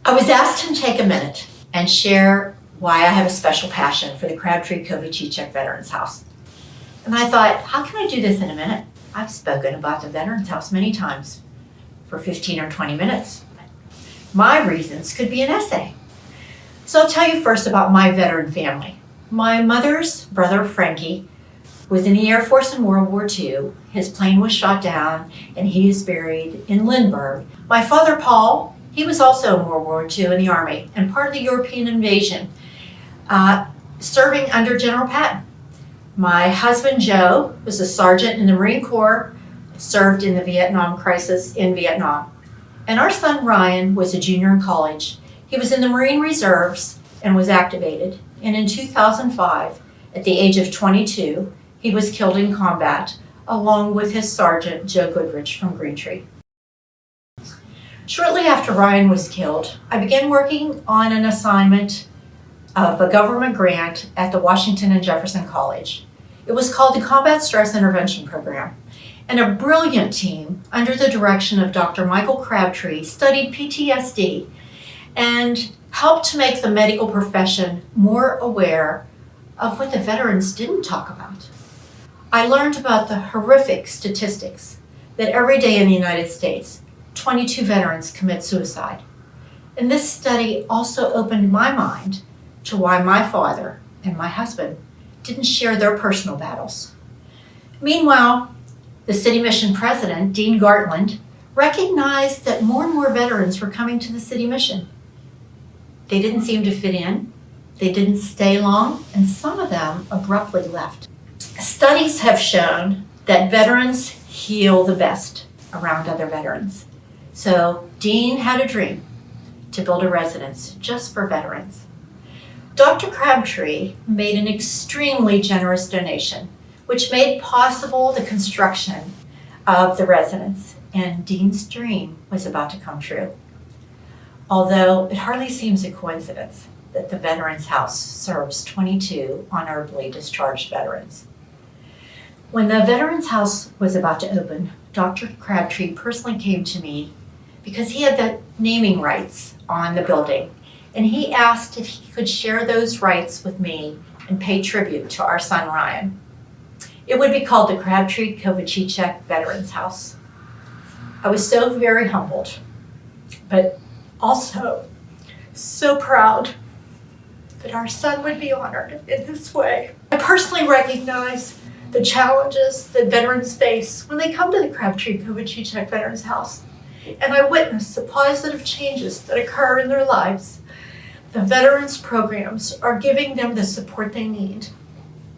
I was asked to take a minute and share why I have a special passion for the Judi Kovacicek Veterans House. And I thought, how can I do this in a minute? I've spoken about the Veterans House many times for 15 or 20 minutes. My reasons could be an essay. So I'll tell you first about my veteran family. My mother's brother, Frankie, was in the Air Force in World War II. His plane was shot down and he is buried in Lindbergh. My father, Paul, he was also in World War II in the Army and part of the European invasion, serving under General Patton. My husband, Joe, was a sergeant in the Marine Corps, served in the Vietnam crisis in Vietnam. And our son, Ryan, was a junior in college. He was in the Marine Reserves and was activated. And in 2005, at the age of 22, he was killed in combat, along with his sergeant, Joe Goodrich from Green Tree. Shortly after Ryan was killed, I began working on an assignment of a government grant at the Washington and Jefferson College. It was called the Combat Stress Intervention Program. And a brilliant team under the direction of Dr. Michael Crabtree studied PTSD and helped to make the medical profession more aware of what the veterans didn't talk about. I learned about the horrific statistics that every day in the United States, 22 veterans commit suicide. And this study also opened my mind to why my father and my husband didn't share their personal battles. Meanwhile, the city mission president, Dean Gartland, recognized that more and more veterans were coming to the city mission. They didn't seem to fit in, they didn't stay long, and some of them abruptly left. Studies have shown that veterans heal the best around other veterans. So Dean had a dream to build a residence just for veterans. Dr. Crabtree made an extremely generous donation, which made possible the construction of the residence, and Dean's dream was about to come true. Although it hardly seems a coincidence that the Veterans House serves 22 honorably discharged veterans. When the Veterans House was about to open, Dr. Crabtree personally came to me because he had the naming rights on the building, and he asked if he could share those rights with me and pay tribute to our son Ryan. It would be called the Judi Kovacicek Veterans House. I was so very humbled, but also so proud that our son would be honored in this way. I personally recognize the challenges that veterans face when they come to the Judi Kovacicek Veterans House, and I witness the positive changes that occur in their lives. The veterans programs are giving them the support they need,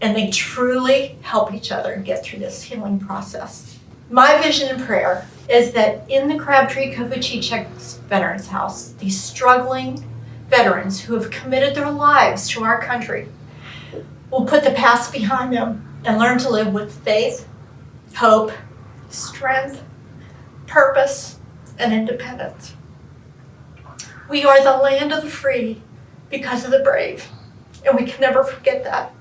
and they truly help each other get through this healing process. My vision and prayer is that in the Judi Kovacicek Veterans House, these struggling veterans who have committed their lives to our country will put the past behind them and learn to live with faith, hope, strength, purpose, and independence. We are the land of the free because of the brave, and we can never forget that.